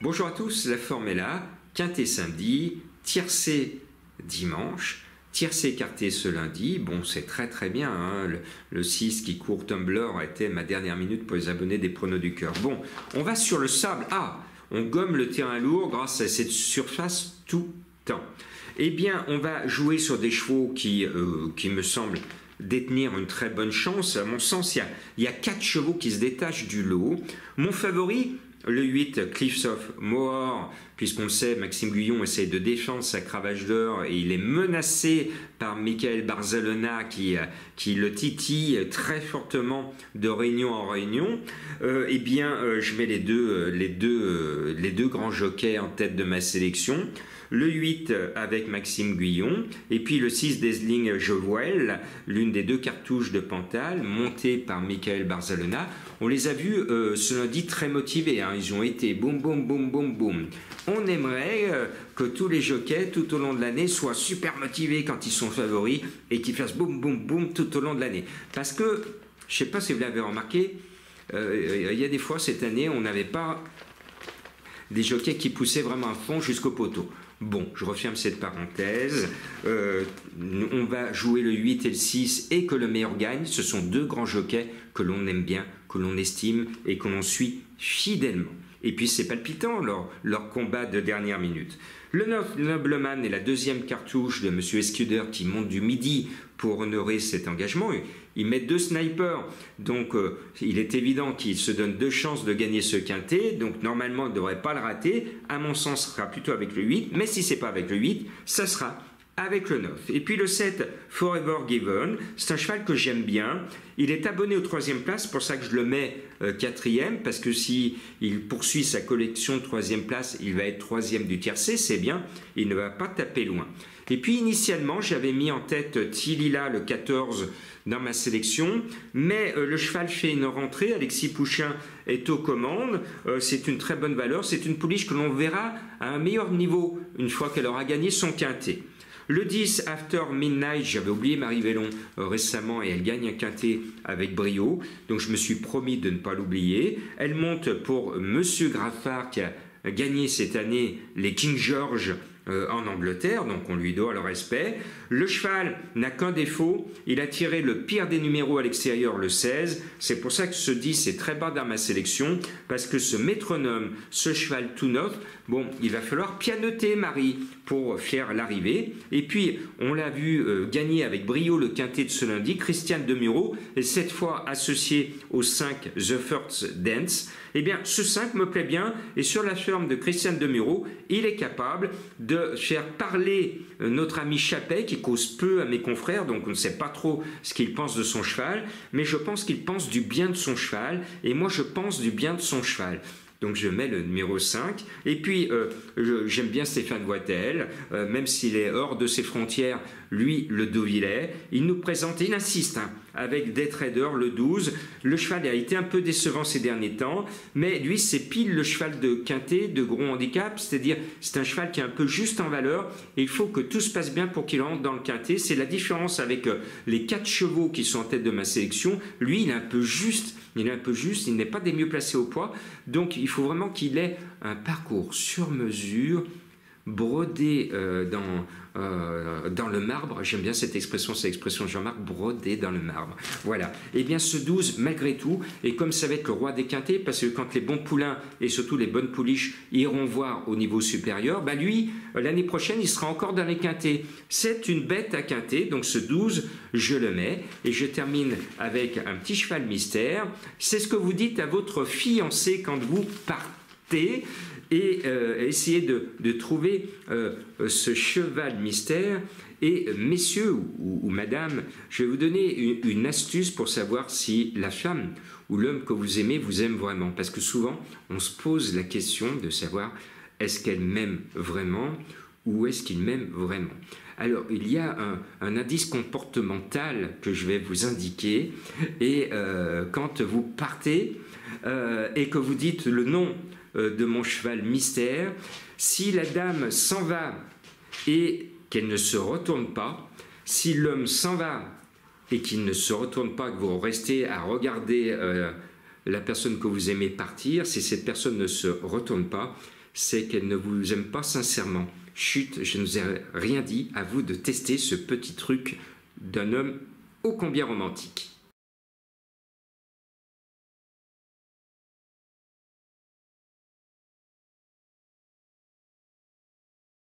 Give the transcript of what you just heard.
Bonjour à tous, la forme est là, quintet samedi, tiercé dimanche, tiercé écarté ce lundi. Bon, c'est très bien, hein. Le 6 qui court Tumblr était ma dernière minute pour les abonnés des pronos du cœur. Bon, on va sur le sable. Ah, on gomme le terrain lourd grâce à cette surface tout temps. Eh bien, on va jouer sur des chevaux qui me semblent détenir une très bonne chance. À mon sens, il y a 4 chevaux qui se détachent du lot. Mon favori, le 8, Cliffs of Moher, puisqu'on le sait, Maxime Guyon essaie de défendre sa cravache d'or et il est menacé par Michael Barzalona qui le titille très fortement de réunion en réunion. Eh bien, je mets les deux grands jockeys en tête de ma sélection. Le 8 avec Maxime Guyon, et puis le 6 d'Esling Jovel, l'une des 2 cartouches de Pantal, montée par Michael Barzalona. On les a vus ce lundi très motivés, hein. Ils ont été boum, boum, boum, boum, boum. On aimerait que tous les jockeys, tout au long de l'année, soient super motivés quand ils sont favoris et qu'ils fassent boum, boum, boum tout au long de l'année. Parce que, je ne sais pas si vous l'avez remarqué, il y a des fois cette année, on n'avait pas des jockeys qui poussaient vraiment à fond jusqu'au poteau. Bon, je referme cette parenthèse. On va jouer le 8 et le 6 et que le meilleur gagne. Ce sont 2 grands jockeys que l'on aime bien, que l'on estime et que l'on suit fidèlement. Et puis c'est palpitant leur combat de dernière minute. Le Nobleman est la 2e cartouche de M. Escuder qui monte du Midi pour honorer cet engagement. Il met 2 snipers, donc il est évident qu'il se donne 2 chances de gagner ce quintet, donc normalement il ne devrait pas le rater. À mon sens, ce sera plutôt avec le 8, mais si ce n'est pas avec le 8, ça sera avec le 9. Et puis le 7, Forever Given, c'est un cheval que j'aime bien. Il est abonné aux 3e place, c'est pour ça que je le mets 4e, parce que s'il poursuit sa collection de 3e place, il va être 3e du tiercé, c'est bien, il ne va pas taper loin. Et puis initialement, j'avais mis en tête Tilila, le 14, dans ma sélection, mais le cheval fait une rentrée, Alexis Pouchin est aux commandes, c'est une très bonne valeur, c'est une pouliche que l'on verra à un meilleur niveau une fois qu'elle aura gagné son quintet. Le 10, After Midnight, j'avais oublié Marie Vellon récemment et elle gagne un quintet avec brio, donc je me suis promis de ne pas l'oublier. Elle monte pour Monsieur Graffard qui a gagné cette année les King George en Angleterre, donc on lui doit le respect. Le cheval n'a qu'un défaut, il a tiré le pire des numéros à l'extérieur, le 16. C'est pour ça que ce 10 est très bas dans ma sélection, parce que ce métronome, ce cheval tout neuf, bon, il va falloir pianoter Marie pour faire l'arrivée. Et puis, on l'a vu gagner avec brio le quintet de ce lundi, Christiane Demuro, et cette fois associé au 5 The First Dance. Eh bien, ce 5 me plaît bien, et sur la ferme de Christiane Demuro, il est capable de faire parler notre ami Chappet, qui cause peu à mes confrères, donc on ne sait pas trop ce qu'il pense de son cheval, mais je pense qu'il pense du bien de son cheval, et moi je pense du bien de son cheval. Donc je mets le numéro 5. Et puis, j'aime bien Stéphane Voitel, même s'il est hors de ses frontières, lui, le Deauvillais. Il nous présente, il insiste, hein, avec Day Trader, le 12. Le cheval a été un peu décevant ces derniers temps, mais lui, c'est pile le cheval de quintet, de gros handicap, c'est-à-dire c'est un cheval qui est un peu juste en valeur, et il faut que tout se passe bien pour qu'il entre dans le quintet. C'est la différence avec les 4 chevaux qui sont en tête de ma sélection. Lui, il est un peu juste, il n'est pas des mieux placés au poids, donc il faut vraiment qu'il ait un parcours sur mesure, brodé dans le marbre. J'aime bien cette expression, c'est l'expression de Jean-Marc, brodé dans le marbre. Voilà. Et bien ce 12, malgré tout, et comme ça va être le roi des quintets, parce que quand les bons poulains et surtout les bonnes pouliches iront voir au niveau supérieur, bah lui, l'année prochaine, il sera encore dans les quintets. C'est une bête à quintet, donc ce 12, je le mets. Et je termine avec un petit cheval mystère. C'est ce que vous dites à votre fiancé quand vous partez. Et essayer de trouver ce cheval mystère. Et messieurs ou madame, je vais vous donner une astuce pour savoir si la femme ou l'homme que vous aimez vous aime vraiment. Parce que souvent, on se pose la question de savoir est-ce qu'elle m'aime vraiment ou est-ce qu'il m'aime vraiment. Alors, il y a un indice comportemental que je vais vous indiquer. Et quand vous partez et que vous dites le nom de mon cheval mystère, si la dame s'en va et qu'elle ne se retourne pas, si l'homme s'en va et qu'il ne se retourne pas, que vous restez à regarder la personne que vous aimez partir, si cette personne ne se retourne pas, c'est qu'elle ne vous aime pas sincèrement. Chut, je ne vous ai rien dit, à vous de tester ce petit truc d'un homme ô combien romantique.